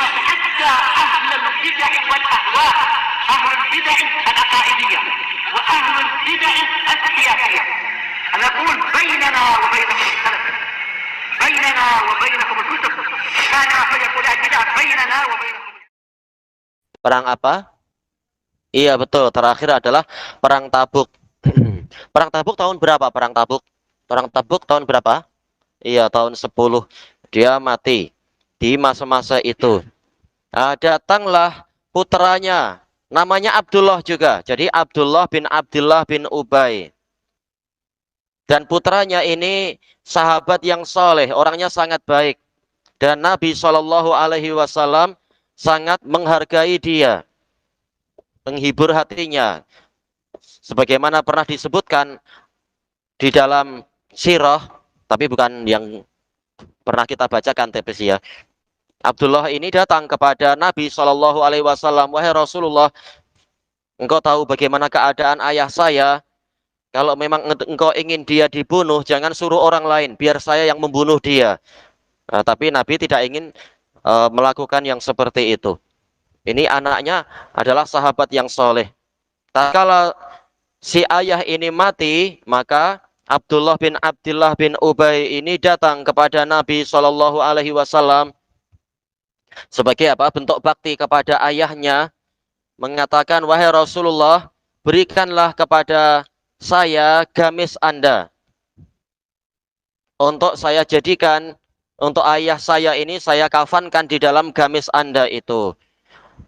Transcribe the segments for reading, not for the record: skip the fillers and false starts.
حتى أهل البدع والأهواء، أهل البدع العقائدية وأهل البدع السياسية. أنا أقول بيننا وبينكم السلف، بيننا وبينكم الكتب، كان فيقول البدع بيننا وبينكم. Perang apa? Iya betul, terakhir adalah perang Tabuk. Perang Tabuk tahun berapa? Perang Tabuk? Perang Tabuk tahun berapa? Iya, tahun 10. Dia mati di masa-masa itu. Datanglah putranya, namanya Abdullah juga. Jadi Abdullah bin Ubay. Dan putranya ini sahabat yang soleh, orangnya sangat baik. Dan Nabi Shallallahu Alaihi Wasallam sangat menghargai dia, menghibur hatinya. Sebagaimana pernah disebutkan di dalam sirah, tapi bukan yang pernah kita bacakan tepes ya. Abdullah ini datang kepada Nabi Shallallahu Alaihi Wasallam, wahai Rasulullah, engkau tahu bagaimana keadaan ayah saya. Kalau memang engkau ingin dia dibunuh, jangan suruh orang lain, biar saya yang membunuh dia. Tapi Nabi tidak ingin melakukan yang seperti itu. Ini anaknya adalah sahabat yang soleh. Kalau si ayah ini mati, maka Abdullah bin Ubay ini datang kepada Nabi Shallallahu Alaihi Wasallam sebagai apa? Bentuk bakti kepada ayahnya, mengatakan, wahai Rasulullah, berikanlah kepada saya gamis Anda untuk saya jadikan, untuk ayah saya ini saya kafankan di dalam gamis Anda itu.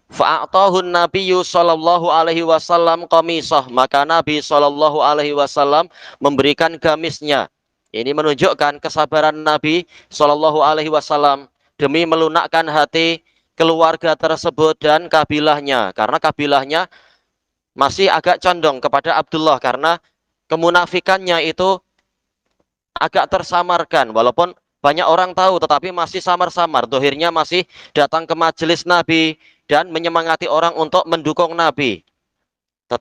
Fa'atahun Nabiyyu sallallahu alaihi wasallam qamisah, maka Nabi sallallahu alaihi wasallam memberikan gamisnya. Ini menunjukkan kesabaran Nabi sallallahu alaihi wasallam demi melunakkan hati keluarga tersebut dan kabilahnya, karena kabilahnya masih agak condong kepada Abdullah karena kemunafikannya itu agak tersamarkan, walaupun banyak orang tahu tetapi masih samar-samar. Dohirnya masih datang ke majelis Nabi dan menyemangati orang untuk mendukung Nabi.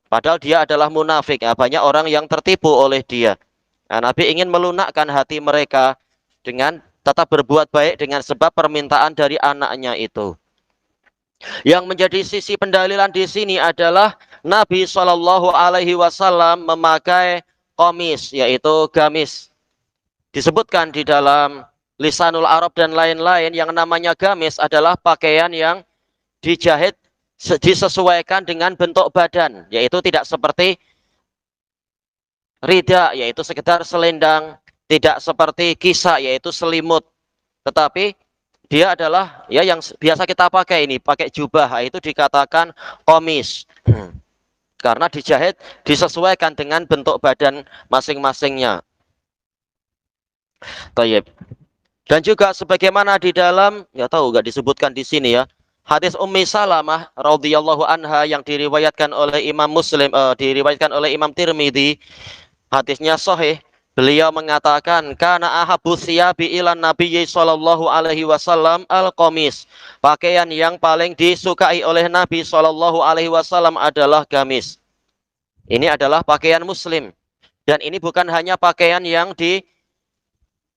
Padahal dia adalah munafik. Banyak orang yang tertipu oleh dia. Nabi ingin melunakkan hati mereka dengan tetap berbuat baik dengan sebab permintaan dari anaknya itu. Yang menjadi sisi pendalilan di sini adalah Nabi Shallallahu Alaihi Wasallam memakai komis, yaitu gamis. Disebutkan di dalam Lisanul Arab dan lain-lain, yang namanya gamis adalah pakaian yang dijahit disesuaikan dengan bentuk badan, yaitu tidak seperti rida, yaitu sekedar selendang, tidak seperti kisah, yaitu selimut, tetapi dia adalah ya yang biasa kita pakai ini, pakai jubah, itu dikatakan komis karena dijahit disesuaikan dengan bentuk badan masing-masingnya. Tayyib. Dan juga sebagaimana di dalam, ya tahu nggak disebutkan di sini ya, hadis Ummi Salamah radhiyallahu anha yang diriwayatkan oleh Imam Muslim, diriwayatkan oleh Imam Tirmidzi, hadisnya sahih. Beliau mengatakan, kana ahabbu thiyabi ilan nabiyyi sallallahu alaihi wasallam al-qamis. Pakaian yang paling disukai oleh Nabi sallallahu alaihi wasallam adalah gamis. Ini adalah pakaian muslim. Dan ini bukan hanya pakaian yang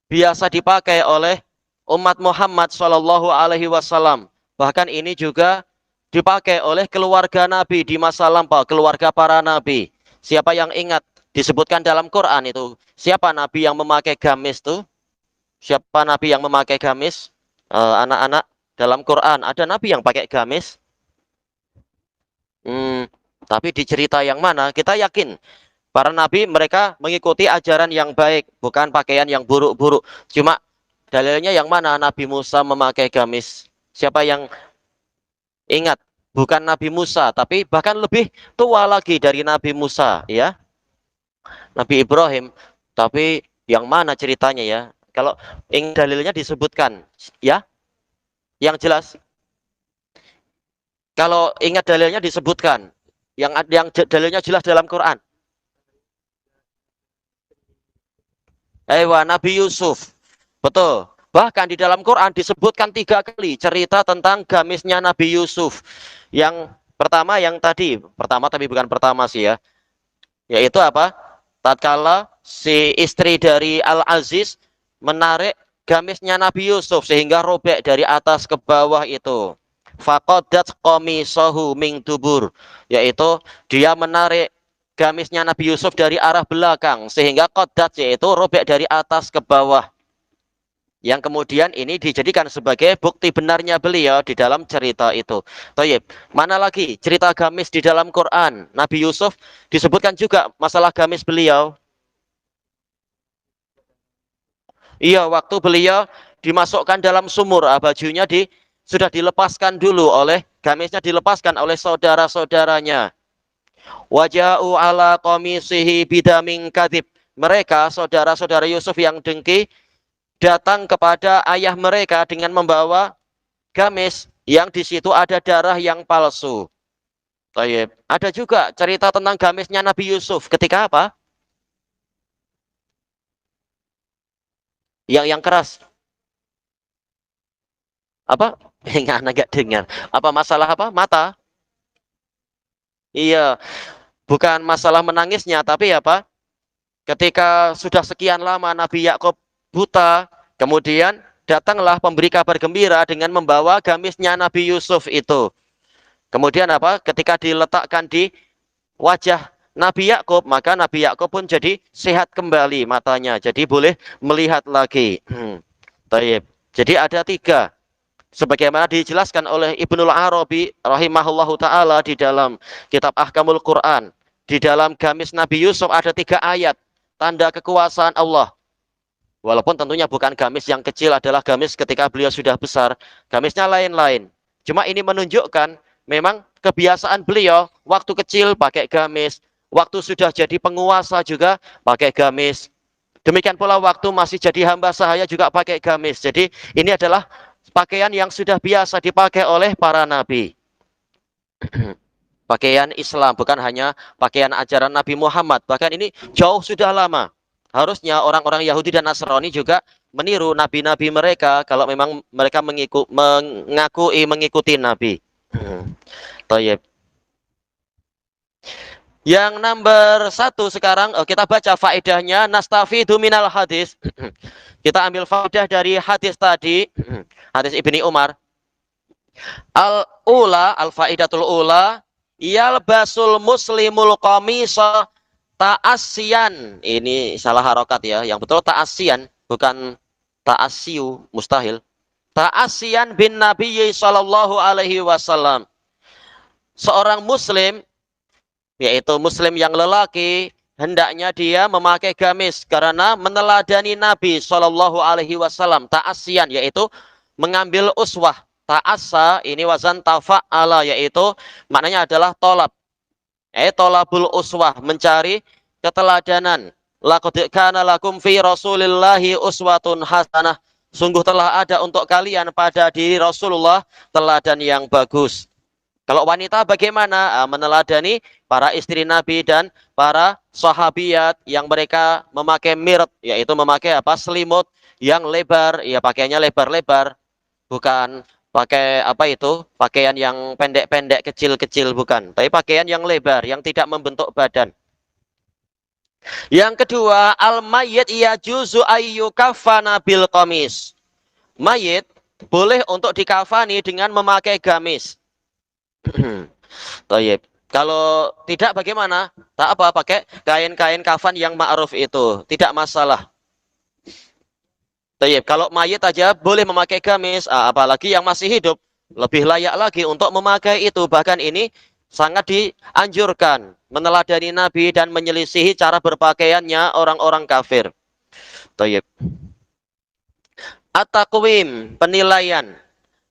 biasa dipakai oleh umat Muhammad sallallahu alaihi wasallam. Bahkan ini juga dipakai oleh keluarga Nabi di masa lampau, keluarga para nabi. Siapa yang ingat disebutkan dalam Quran itu, siapa nabi yang memakai gamis tuh? Siapa nabi yang memakai gamis? Anak-anak, dalam Quran ada nabi yang pakai gamis? Tapi di cerita yang mana kita yakin para nabi mereka mengikuti ajaran yang baik, bukan pakaian yang buruk-buruk. Cuma dalilnya yang mana Nabi Musa memakai gamis? Siapa yang ingat? Bukan Nabi Musa, tapi bahkan lebih tua lagi dari Nabi Musa, ya. Nabi Ibrahim. Tapi yang mana ceritanya ya? Kalau dalilnya disebutkan, ya. Yang jelas. Kalau ingat dalilnya disebutkan, yang dalilnya jelas dalam Quran. Nabi Yusuf. Betul. Bahkan di dalam Quran disebutkan 3 kali cerita tentang gamisnya Nabi Yusuf. Yang pertama yang tadi, pertama tapi bukan pertama sih ya. Yaitu apa? Tatkala si istri dari Al-Aziz menarik gamisnya Nabi Yusuf sehingga robek dari atas ke bawah itu. faqaddat qamisahu min dubur, yaitu dia menarik gamisnya Nabi Yusuf dari arah belakang sehingga qaddat yaitu robek dari atas ke bawah, yang kemudian ini dijadikan sebagai bukti benarnya beliau di dalam cerita itu. Thayyib. Mana lagi cerita gamis di dalam Quran? Nabi Yusuf disebutkan juga masalah gamis beliau. Iya, waktu beliau dimasukkan dalam sumur, bajunya sudah dilepaskan dulu oleh gamisnya dilepaskan oleh saudara-saudaranya. Waja'u ala qamisihi bidamin kadhib. Mereka saudara-saudara Yusuf yang dengki datang kepada ayah mereka dengan membawa gamis yang di situ ada darah yang palsu. Tayyib. Ada juga cerita tentang gamisnya Nabi Yusuf ketika apa? Yang keras. Apa? Enggak, enggak dengar. Apa masalah apa? Mata? Iya, bukan masalah menangisnya, tapi apa? Ketika sudah sekian lama Nabi Yakub buta, kemudian datanglah pemberi kabar gembira dengan membawa gamisnya Nabi Yusuf itu. Kemudian apa? Ketika diletakkan di wajah Nabi Yakub, maka Nabi Yakub pun jadi sehat kembali matanya, jadi boleh melihat lagi. Taib. Jadi ada tiga, sebagaimana dijelaskan oleh Ibnul Arabi rahimahullahu taala di dalam kitab Ahkamul Quran. Di dalam gamis Nabi Yusuf ada 3 ayat tanda kekuasaan Allah. Walaupun tentunya bukan gamis yang kecil, adalah gamis ketika beliau sudah besar. Gamisnya lain-lain. Cuma ini menunjukkan memang kebiasaan beliau waktu kecil pakai gamis, waktu sudah jadi penguasa juga pakai gamis. Demikian pula waktu masih jadi hamba sahaya juga pakai gamis. Jadi ini adalah pakaian yang sudah biasa dipakai oleh para nabi. Pakaian Islam, bukan hanya pakaian ajaran Nabi Muhammad. Bahkan ini jauh sudah lama. Harusnya orang-orang Yahudi dan Nasrani juga meniru nabi-nabi mereka kalau memang mereka mengakui mengikuti nabi. Tayyib. Yang nomor 1 sekarang kita baca faedahnya. Nastafidu minal hadis. Kita ambil faedah dari hadis tadi, hadis Ibni Umar. Al-ula, al-faidatul ula, yalbasul muslimul qamisa ta'assiyan. Ini salah harokat ya. Yang betul ta'assiyan, bukan ta'assiyu, mustahil. Ta'assiyan bin Nabi sallallahu alaihi wasallam. Seorang muslim, yaitu muslim yang lelaki, hendaknya dia memakai gamis karena meneladani Nabi sallallahu alaihi wasallam. Ta'assiyan yaitu mengambil uswah. Ta'assa ini wazan tafa'ala, yaitu maknanya adalah tolab. Tolabul uswah, mencari keteladanan. Laqad kana lakum fi Rasulillahi uswatun hasanah. Sungguh telah ada untuk kalian pada diri Rasulullah teladan yang bagus. Kalau wanita bagaimana? Meneladani para istri Nabi dan para sahabiyat yang mereka memakai mirt, yaitu memakai apa? Selimut yang lebar, ya pakaiannya lebar-lebar, bukan pakai apa itu? Pakaian yang pendek-pendek, kecil-kecil, bukan. Tapi pakaian yang lebar, yang tidak membentuk badan. Yang kedua, al-mayyit yajuzu ayyukafana bil qamis. Mayit boleh untuk dikafani dengan memakai gamis. Tayyib. Kalau tidak bagaimana? Tak apa, pakai kain-kain kafan yang ma'ruf itu, tidak masalah. Tayyib. Kalau mayit aja boleh memakai gamis, apalagi yang masih hidup, lebih layak lagi untuk memakai itu. Bahkan ini sangat dianjurkan, meneladani Nabi dan menyelisihi cara berpakaiannya orang-orang kafir. Tayyib. At-taqwim, penilaian.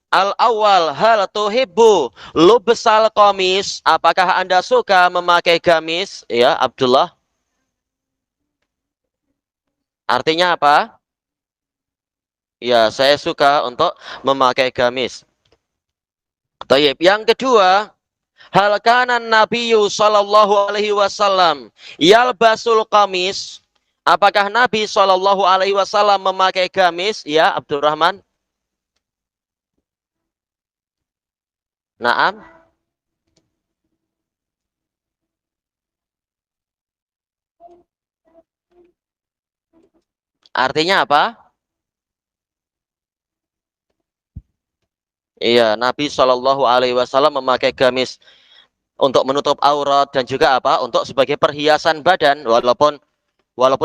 Al-awwal, hal tuhibbu lubsal qamis. Apakah Anda suka memakai gamis? Ya, Abdullah. Artinya apa? Ya, saya suka untuk memakai gamis. Tayyib. Yang kedua, hal kana Nabiyyu sallallahu alaihi wasallam yalbasul qamis. Apakah Nabi sallallahu alaihi wasallam memakai gamis? Ya, Abdurrahman. Naam. Artinya apa? Iya, Nabi Shallallahu Alaihi Wasallam memakai gamis untuk menutup aurat dan juga apa? Untuk sebagai perhiasan badan, walaupun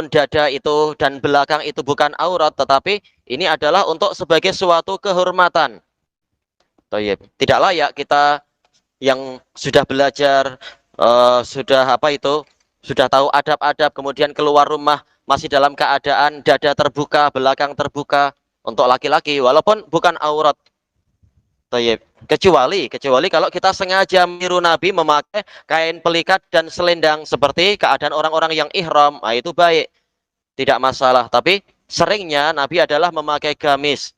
dada itu dan belakang itu bukan aurat, tetapi ini adalah untuk sebagai suatu kehormatan. Thayyib. Tidak layak kita yang sudah belajar, sudah apa itu, sudah tahu adab-adab, kemudian keluar rumah masih dalam keadaan dada terbuka, belakang terbuka untuk laki-laki, walaupun bukan aurat. Tayyib. Kecuali kalau kita sengaja meniru Nabi memakai kain pelikat dan selendang seperti keadaan orang-orang yang ihram, nah, itu baik, tidak masalah. Tapi seringnya Nabi adalah memakai gamis.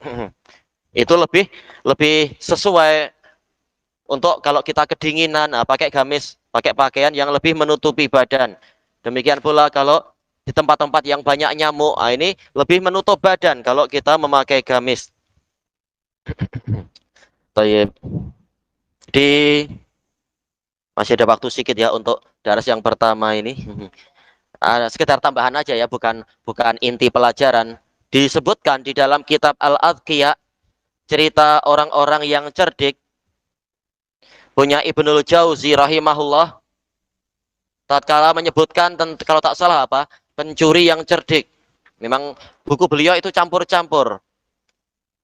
Itu lebih lebih sesuai untuk kalau kita kedinginan, nah, pakai gamis, pakai pakaian yang lebih menutupi badan. Demikian pula kalau di tempat-tempat yang banyak nyamuk, nah, ini lebih menutup badan kalau kita memakai gamis. Tayyib. Di masih ada waktu sedikit ya untuk daras yang pertama ini. Sekedar tambahan aja ya, bukan inti pelajaran. Disebutkan di dalam kitab Al-Adhqiya cerita orang-orang yang cerdik, punya Ibnul Jauzi rahimahullah, tatkala menyebutkan kalau tak salah apa, pencuri yang cerdik. Memang buku beliau itu campur-campur.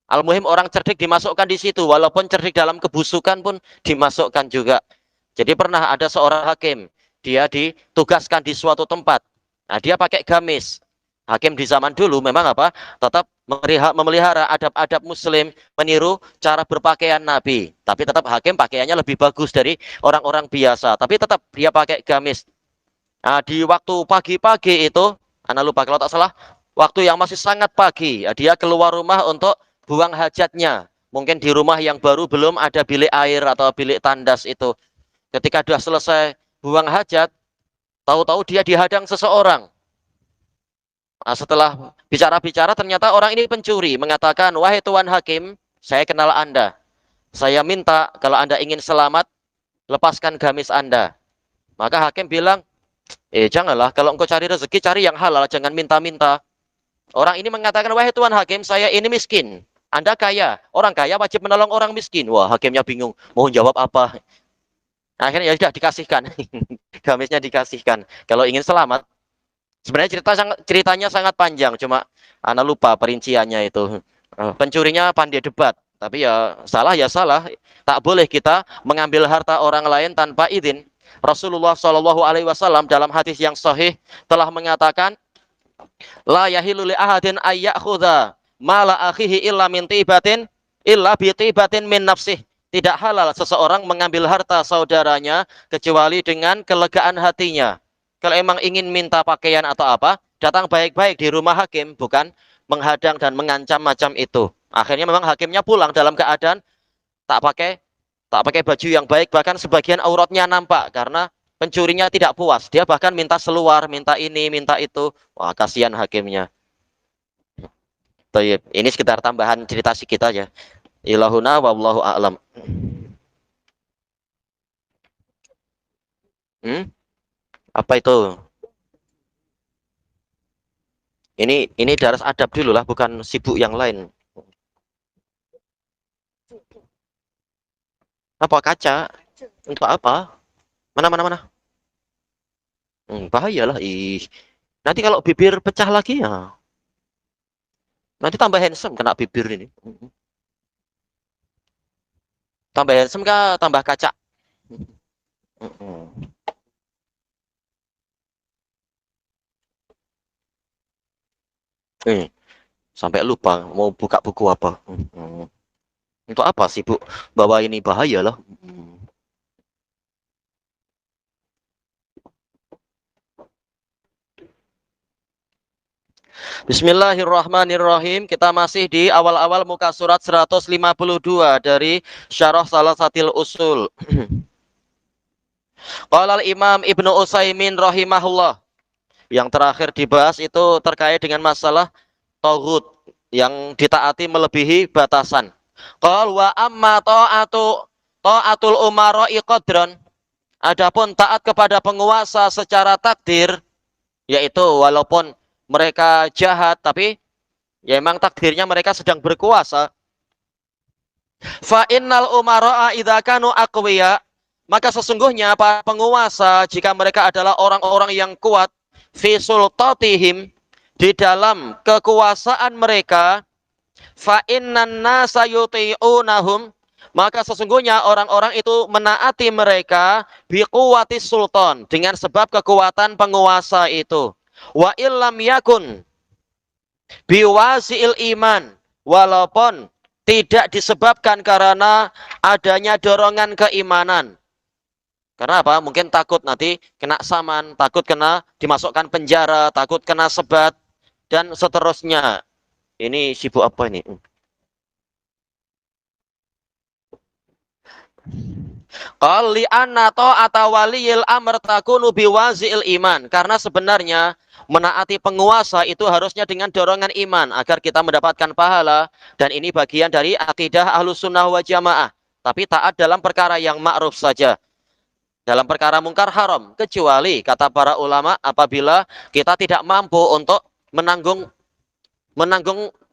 Al-muhim orang cerdik dimasukkan di situ, walaupun cerdik dalam kebusukan pun dimasukkan juga. Jadi pernah ada seorang hakim, dia ditugaskan di suatu tempat. Nah, dia pakai gamis. Hakim di zaman dulu memang apa? Tetap memelihara adab-adab muslim, meniru cara berpakaian Nabi. Tapi tetap hakim pakaiannya lebih bagus dari orang-orang biasa. Tapi tetap dia pakai gamis. Nah, di waktu pagi-pagi itu, Anda lupa kalau tak salah, waktu yang masih sangat pagi, dia keluar rumah untuk buang hajatnya. Mungkin di rumah yang baru belum ada bilik air atau bilik tandas itu. Ketika sudah selesai buang hajat, tahu-tahu dia dihadang seseorang. Nah, setelah bicara-bicara, ternyata orang ini pencuri, mengatakan, "Wahai Tuan Hakim, saya kenal Anda. Saya minta kalau Anda ingin selamat, lepaskan gamis Anda." Maka hakim bilang, janganlah, kalau engkau cari rezeki, cari yang halal, jangan minta-minta. Orang ini mengatakan, "Wahai Tuan Hakim, saya ini miskin. Anda kaya. Orang kaya wajib menolong orang miskin." Wah, hakimnya bingung, mau jawab apa. Akhirnya ya sudah dikasihkan. Gamisnya dikasihkan. Kalau ingin selamat. Sebenarnya ceritanya sangat panjang, cuma Ana lupa perinciannya itu. Pencurinya pandai debat, tapi ya salah. Tak boleh kita mengambil harta orang lain tanpa izin. Rasulullah Shallallahu Alaihi Wasallam dalam hadis yang sahih telah mengatakan, la yahilu li ahadin ayyakhudha mala akhihi illa min tibatin illa bi tibatin min nafsih. Tidak halal seseorang mengambil harta saudaranya kecuali dengan kelegaan hatinya. Kalau emang ingin minta pakaian atau apa, datang baik-baik di rumah hakim, bukan menghadang dan mengancam macam itu. Akhirnya memang hakimnya pulang dalam keadaan tak pakai baju yang baik, bahkan sebagian auratnya nampak karena pencurinya tidak puas. Dia bahkan minta seluar, minta ini, minta itu. Wah, kasihan hakimnya. Tayyib. Ini sekitar tambahan cerita kita aja. Ilahuna wallahu a'lam. Apa itu? Ini daras adab dulu lah, bukan sibuk yang lain. Apa kaca? Untuk apa? Mana? Bahayalah. Nanti kalau bibir pecah lagi ya. Nanti tambah handsome kena bibir ini. Tambah handsome kah? Tambah kaca. Sampai lupa mau buka buku apa. Untuk apa sih Bu? Bawa ini bahaya loh. Bismillahirrahmanirrahim. Kita masih di awal-awal muka surat 152 dari Syarah Salasatil Usul. Qala al-Imam Ibnu Utsaimin rahimahullah. Yang terakhir dibahas itu terkait dengan masalah taghut yang ditaati melebihi batasan. Qal wa amma ta'atul umara'i qadran. Adapun taat kepada penguasa secara takdir, yaitu walaupun mereka jahat tapi ya emang takdirnya mereka sedang berkuasa. Fa innal umara'a idza kanu aqwiya, maka sesungguhnya para penguasa jika mereka adalah orang-orang yang kuat fi sultatihim, di dalam kekuasaan mereka, fa innan nasa yuti'unahum, maka sesungguhnya orang-orang itu menaati mereka biquwwatis sultan, dengan sebab kekuatan penguasa itu. Wa illam yakun biwasi'il iman, walaupun tidak disebabkan karena adanya dorongan keimanan. Karena apa? Mungkin takut nanti kena saman, takut kena dimasukkan penjara, takut kena sebat, dan seterusnya. Ini sibuk apa ini? Qal li anna ta'ata waliyil amr takunu biwazi'il iman. Karena sebenarnya menaati penguasa itu harusnya dengan dorongan iman agar kita mendapatkan pahala, dan ini bagian dari akidah Ahlus Sunnah wa Jamaah. Tapi taat dalam perkara yang ma'ruf saja. Dalam perkara mungkar haram, kecuali kata para ulama apabila kita tidak mampu untuk menanggung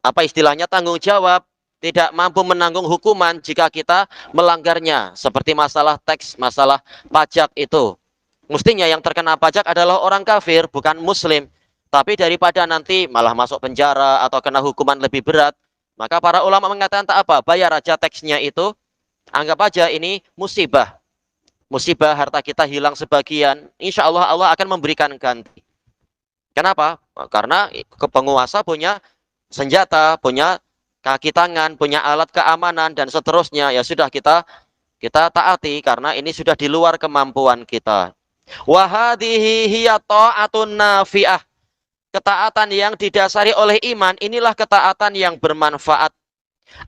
apa istilahnya, tanggung jawab, tidak mampu menanggung hukuman jika kita melanggarnya, seperti masalah teks, masalah pajak itu. Mestinya yang terkena pajak adalah orang kafir, bukan muslim. Tapi daripada nanti malah masuk penjara atau kena hukuman lebih berat, maka para ulama mengatakan tak apa, bayar aja teksnya itu, anggap aja ini musibah. Musibah harta kita hilang sebagian, insya Allah Allah akan memberikan ganti. Kenapa? Karena penguasa punya senjata, punya kaki tangan, punya alat keamanan dan seterusnya. Ya sudah, kita taati karena ini sudah di luar kemampuan kita. Wa hadhihi hiya ta'atun nafi'ah. Ketaatan yang didasari oleh iman, inilah ketaatan yang bermanfaat.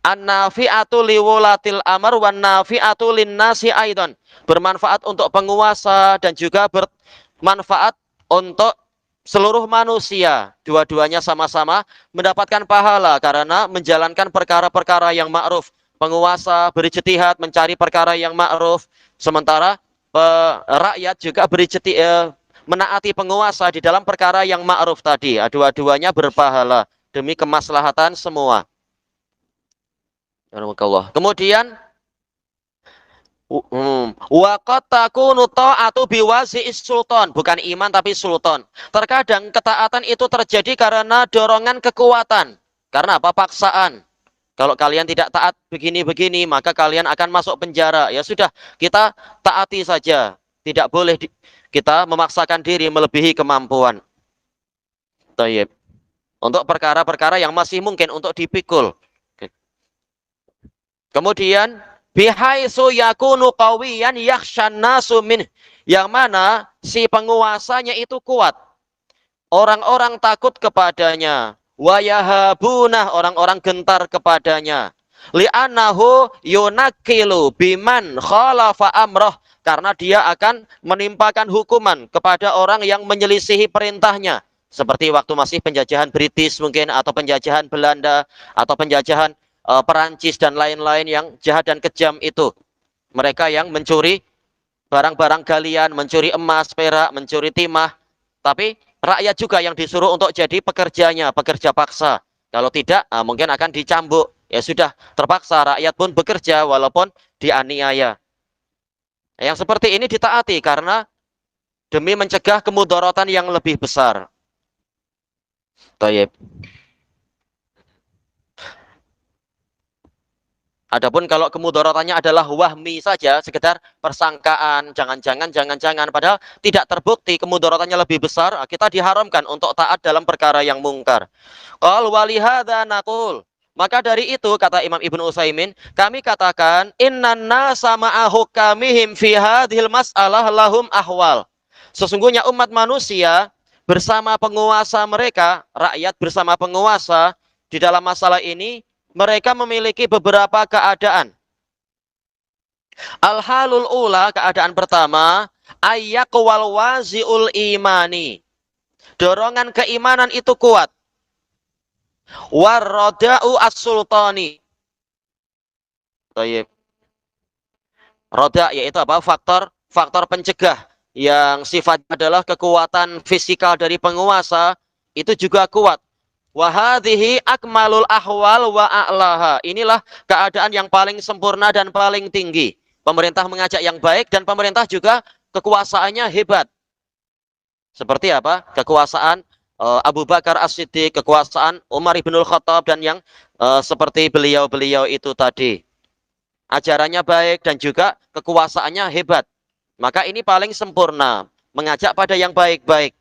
An-nafi'atu liwulatil amr wan nafi'atu linnasi aidan. Bermanfaat untuk penguasa dan juga bermanfaat untuk seluruh manusia. Dua-duanya sama-sama mendapatkan pahala karena menjalankan perkara-perkara yang ma'ruf. Penguasa berijtihad mencari perkara yang ma'ruf, sementara rakyat juga menaati penguasa di dalam perkara yang ma'ruf tadi. Dua-duanya berpahala demi kemaslahatan semua. Kemudian wa qad takunu ta'atu biwazi'is sultan, bukan iman tapi sultan. Terkadang ketaatan itu terjadi karena dorongan kekuatan. Karena apa? Paksaan. Kalau kalian tidak taat begini-begini, maka kalian akan masuk penjara. Ya sudah, kita taati saja. Tidak boleh kita memaksakan diri melebihi kemampuan. Tayyib. Untuk perkara-perkara yang masih mungkin untuk dipikul. Kemudian bihaitsu yakunu qawiyan yakhshan nasu min, yang mana si penguasanya itu kuat, orang-orang takut kepadanya, wa yahabuna, orang-orang gentar kepadanya, li'annahu yunakilu biman khalafa amroh, karena dia akan menimpakan hukuman kepada orang yang menyelisihi perintahnya, seperti waktu masih penjajahan British mungkin, atau penjajahan Belanda, atau penjajahan Perancis dan lain-lain yang jahat dan kejam itu. Mereka yang mencuri barang-barang galian, mencuri emas, perak, mencuri timah. Tapi rakyat juga yang disuruh untuk jadi pekerjanya, pekerja paksa. Kalau tidak, mungkin akan dicambuk. Ya sudah, terpaksa rakyat pun bekerja walaupun dianiaya. Yang seperti ini ditaati karena demi mencegah kemudaratan yang lebih besar. Tayyib. Adapun kalau kemudaratannya adalah wahmi saja, sekedar persangkaan, jangan-jangan, padahal tidak terbukti kemudaratannya lebih besar, kita diharamkan untuk taat dalam perkara yang mungkar. Qal walihadza naqul, maka dari itu kata Imam Ibnu Utsaimin, kami katakan innan nasa ma'a hukamihim fi hadhil mas'alah lahum ahwal. Sesungguhnya umat manusia bersama penguasa mereka, rakyat bersama penguasa di dalam masalah ini, mereka memiliki beberapa keadaan. Al-halul ula, keadaan pertama, ayyaqwal wazi'ul imani. Dorongan keimanan itu kuat. Warroda'u as-sultani. Tayyib. Roda yaitu apa? Faktor pencegah yang sifatnya adalah kekuatan fisikal dari penguasa, itu juga kuat. Wa hadhihi akmalul ahwal wa a'laha. Inilah keadaan yang paling sempurna dan paling tinggi. Pemerintah mengajak yang baik dan pemerintah juga kekuasaannya hebat. Seperti apa? Kekuasaan Abu Bakar As-Siddiq, kekuasaan Umar ibnul Khattab dan yang seperti beliau-beliau itu tadi. Ajarannya baik dan juga kekuasaannya hebat. Maka ini paling sempurna, mengajak pada yang baik-baik.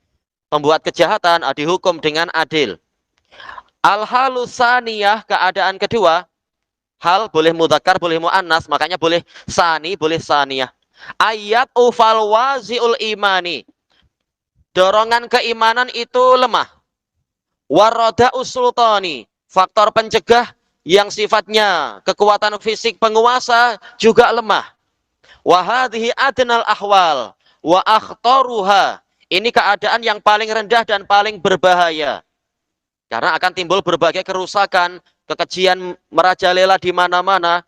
Pembuat kejahatan dihukum dengan adil. Al-halusaniyah, keadaan kedua, hal boleh mudzakkar, boleh muannas, makanya boleh sani, boleh saniyah. Ayat ufal waziul imani. Dorongan keimanan itu lemah. Waroda usultani, faktor pencegah yang sifatnya kekuatan fisik penguasa juga lemah. Wahadhi adnal ahwal wa akhtaruha. Ini keadaan yang paling rendah dan paling berbahaya. Karena akan timbul berbagai kerusakan, kekejian merajalela di mana-mana,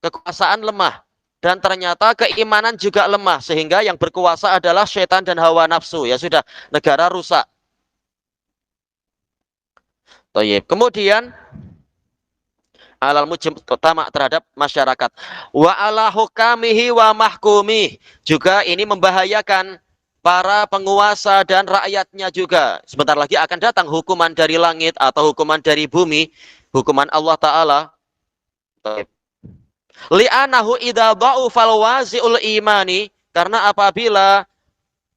kekuasaan lemah. Dan ternyata keimanan juga lemah. Sehingga yang berkuasa adalah setan dan hawa nafsu. Ya sudah, negara rusak. Toyib. Kemudian alal mujtama terhadap masyarakat. Wa ala hukamihi wa mahkumi. Juga ini membahayakan para penguasa dan rakyatnya juga. Sebentar lagi akan datang hukuman dari langit atau hukuman dari bumi, hukuman Allah Ta'ala. Li'anahu idza dha'ufal wazi'ul imani, karena apabila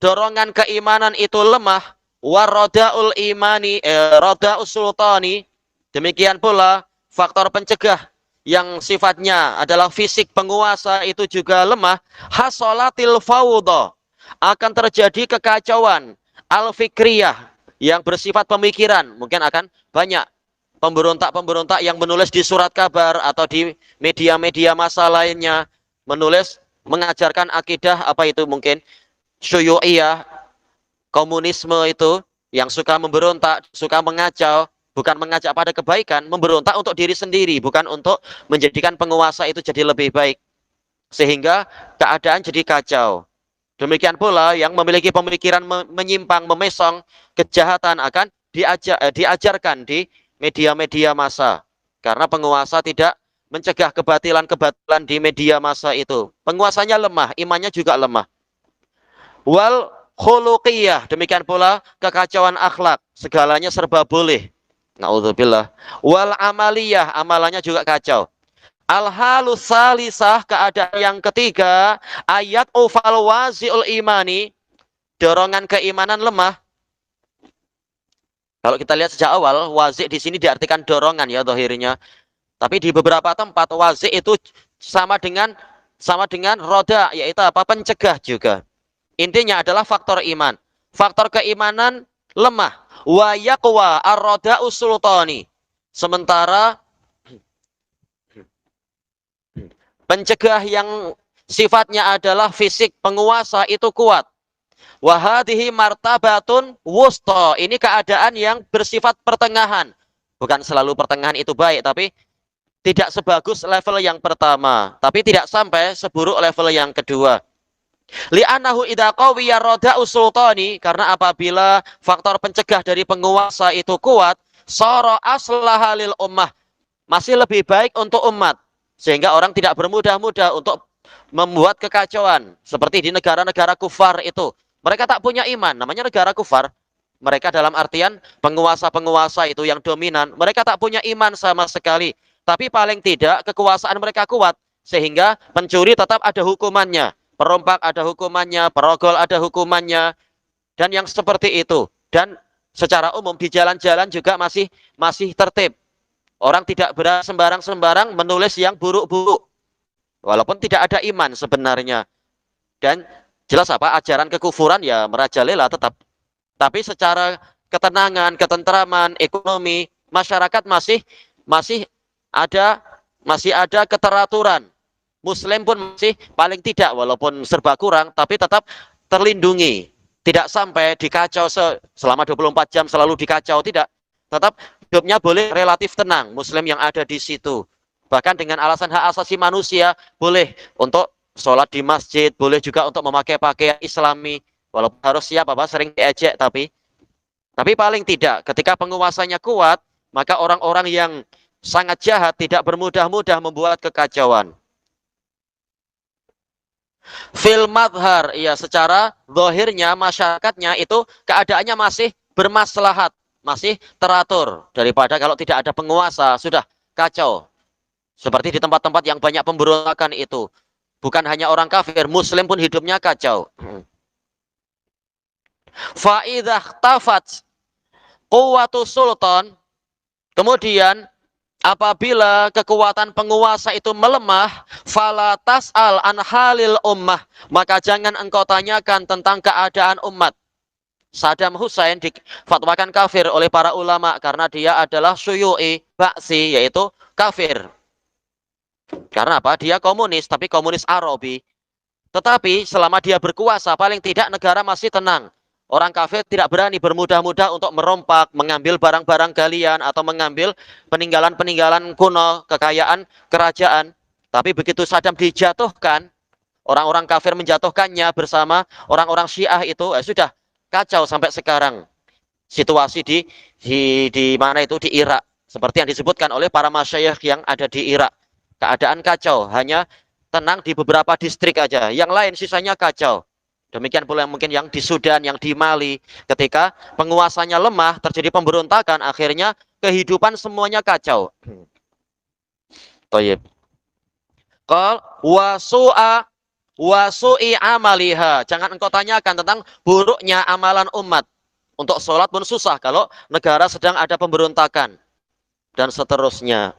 dorongan keimanan itu lemah, waroda'ul imani, roda'us sultani, demikian pula faktor pencegah yang sifatnya adalah fisik penguasa itu juga lemah, hasolatil fawdha, akan terjadi kekacauan al-fikriyah yang bersifat pemikiran. Mungkin akan banyak pemberontak-pemberontak yang menulis di surat kabar atau di media-media massa lainnya, menulis mengajarkan akidah apa itu mungkin syuyu'iyah, komunisme itu, yang suka memberontak, suka mengacau, bukan mengajak pada kebaikan, memberontak untuk diri sendiri, bukan untuk menjadikan penguasa itu jadi lebih baik. Sehingga keadaan jadi kacau. Demikian pula yang memiliki pemikiran menyimpang, memesong, kejahatan akan diajarkan di media-media massa. Karena penguasa tidak mencegah kebatilan-kebatilan di media massa itu. Penguasanya lemah, imannya juga lemah. Wal khuluqiyah, demikian pula kekacauan akhlak, segalanya serba boleh. Naudzubillah. Wal amaliyah, amalannya juga kacau. Al-halus salisah, keadaan yang ketiga, ayat ufal wazi'ul imani, dorongan keimanan lemah. Kalau kita lihat sejak awal, wazi' di sini diartikan dorongan ya zahirnya. Tapi di beberapa tempat wazi' itu sama dengan roda, yaitu apa? Pencegah juga. Intinya adalah faktor iman. Faktor keimanan lemah. Wa yaqwa ar-roda'us sultani. Sementara pencegah yang sifatnya adalah fisik penguasa itu kuat. Wa hadhihi martabatun wusta. Ini keadaan yang bersifat pertengahan. Bukan selalu pertengahan itu baik, tapi tidak sebagus level yang pertama, tapi tidak sampai seburuk level yang kedua. Li'annahu idza qawiya rada'us sultani, karena apabila faktor pencegah dari penguasa itu kuat, sara aslaha lil ummah, masih lebih baik untuk umat, sehingga orang tidak bermudah-mudah untuk membuat kekacauan seperti di negara-negara kufar itu. Mereka tak punya iman, namanya negara kufar. Mereka dalam artian penguasa-penguasa itu yang dominan, mereka tak punya iman sama sekali. Tapi paling tidak kekuasaan mereka kuat, sehingga pencuri tetap ada hukumannya, perompak ada hukumannya, perogol ada hukumannya, dan yang seperti itu. Dan secara umum di jalan-jalan juga masih tertib. Orang tidak sembarang-sembarang menulis yang buruk-buruk, walaupun tidak ada iman sebenarnya. Dan jelas apa, ajaran kekufuran ya merajalela tetap. Tapi secara ketenangan, ketentraman, ekonomi, masyarakat masih ada keteraturan. Muslim pun masih paling tidak, walaupun serba kurang, tapi tetap terlindungi. Tidak sampai dikacau selama 24 jam selalu dikacau, tidak. Tetap hidupnya boleh relatif tenang, Muslim yang ada di situ. Bahkan dengan alasan hak asasi manusia, boleh untuk sholat di masjid, boleh juga untuk memakai pakaian islami. Walaupun harus siap, sering diejek, tapi Tapi paling tidak, ketika penguasanya kuat, maka orang-orang yang sangat jahat tidak bermudah-mudah membuat kekacauan. Fil madhar, ya secara zahirnya masyarakatnya itu keadaannya masih bermaslahat, masih teratur daripada kalau tidak ada penguasa, sudah kacau. Seperti di tempat-tempat yang banyak pemberontakan itu. Bukan hanya orang kafir, muslim pun hidupnya kacau. Fa'idah tafat quwwatu sultan, kemudian apabila kekuatan penguasa itu melemah, fala tas'al an halil ummah, maka jangan engkau tanyakan tentang keadaan umat. Saddam Hussein difatwakan kafir oleh para ulama karena dia adalah syuyu'i ba'si, yaitu kafir. Karena apa? Dia komunis, tapi komunis Arabi. Tetapi selama dia berkuasa, paling tidak negara masih tenang. Orang kafir tidak berani bermudah-mudah untuk merompak, mengambil barang-barang galian, atau mengambil peninggalan-peninggalan kuno, kekayaan kerajaan. Tapi begitu Saddam dijatuhkan, orang-orang kafir menjatuhkannya bersama orang-orang Syiah itu, sudah kacau sampai sekarang. Situasi di mana itu, di Irak. Seperti yang disebutkan oleh para masyayikh yang ada di Irak. Keadaan kacau, hanya tenang di beberapa distrik aja. Yang lain sisanya kacau. Demikian pula mungkin yang di Sudan, yang di Mali. Ketika penguasanya lemah, terjadi pemberontakan, akhirnya kehidupan semuanya kacau. Toyib. Qal wasu'i amaliha. Jangan engkau tanyakan tentang buruknya amalan umat. Untuk sholat pun susah kalau negara sedang ada pemberontakan. Dan seterusnya.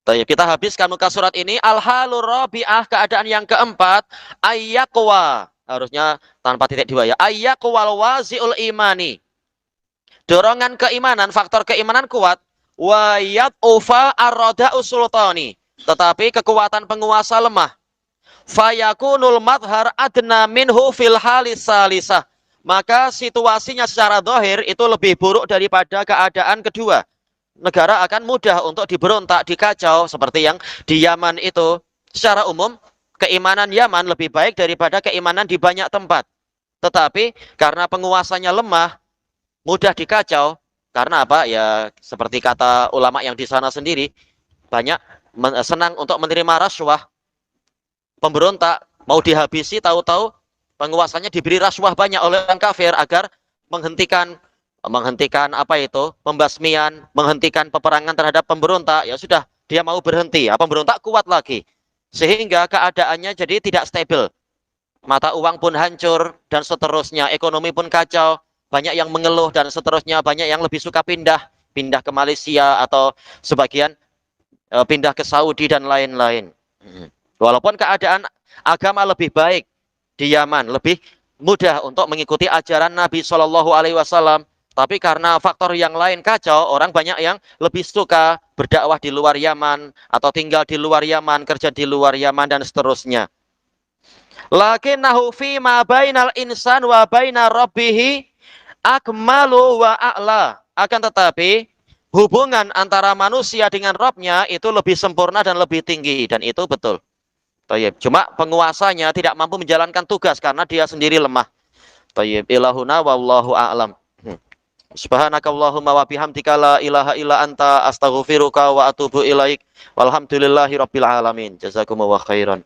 Kita habiskan muka surat ini. Al-halur rabi'ah, keadaan yang keempat, ayyaqwa, harusnya tanpa titik dua ya. Ayyaqwal wazi'ul imani, dorongan keimanan, faktor keimanan kuat. Wa yad'ufa ar-rada'u sultani, tetapi kekuatan penguasa lemah. Fayakunul madhar adna minhu fil halis salisah, maka situasinya secara zahir itu lebih buruk daripada keadaan kedua. Negara akan mudah untuk diberontak, dikacau, seperti yang di Yaman itu. Secara umum, keimanan Yaman lebih baik daripada keimanan di banyak tempat. Tetapi karena penguasanya lemah, mudah dikacau. Karena apa? Ya seperti kata ulama yang di sana sendiri, banyak senang untuk menerima rasuah. Pemberontak mau dihabisi, tahu-tahu penguasanya diberi rasuah banyak oleh orang kafir agar menghentikan apa itu, pembasmian, menghentikan peperangan terhadap pemberontak. Ya sudah, dia mau berhenti, pemberontak kuat lagi, sehingga keadaannya jadi tidak stabil, mata uang pun hancur dan seterusnya, ekonomi pun kacau, banyak yang mengeluh dan seterusnya, banyak yang lebih suka pindah ke Malaysia atau sebagian pindah ke Saudi dan lain-lain. Walaupun keadaan agama lebih baik di Yaman, lebih mudah untuk mengikuti ajaran Nabi Shallallahu Alaihi Wasallam. Tapi karena faktor yang lain kacau, orang banyak yang lebih suka berdakwah di luar Yaman, atau tinggal di luar Yaman, kerja di luar Yaman, dan seterusnya. Lakinnahu fi ma bainal insan wa baina rabbih akmalu wa a'la. Akan tetapi, hubungan antara manusia dengan Rabb-nya itu lebih sempurna dan lebih tinggi. Dan itu betul. Cuma penguasanya tidak mampu menjalankan tugas karena dia sendiri lemah. Ilahuna wallahu a'lam. Subhanakallahumma wa bihamdika la ilaha illa anta astaghfiruka wa atubu ilaik. Walhamdulillahi rabbil alamin. Jazakumullahu khairan.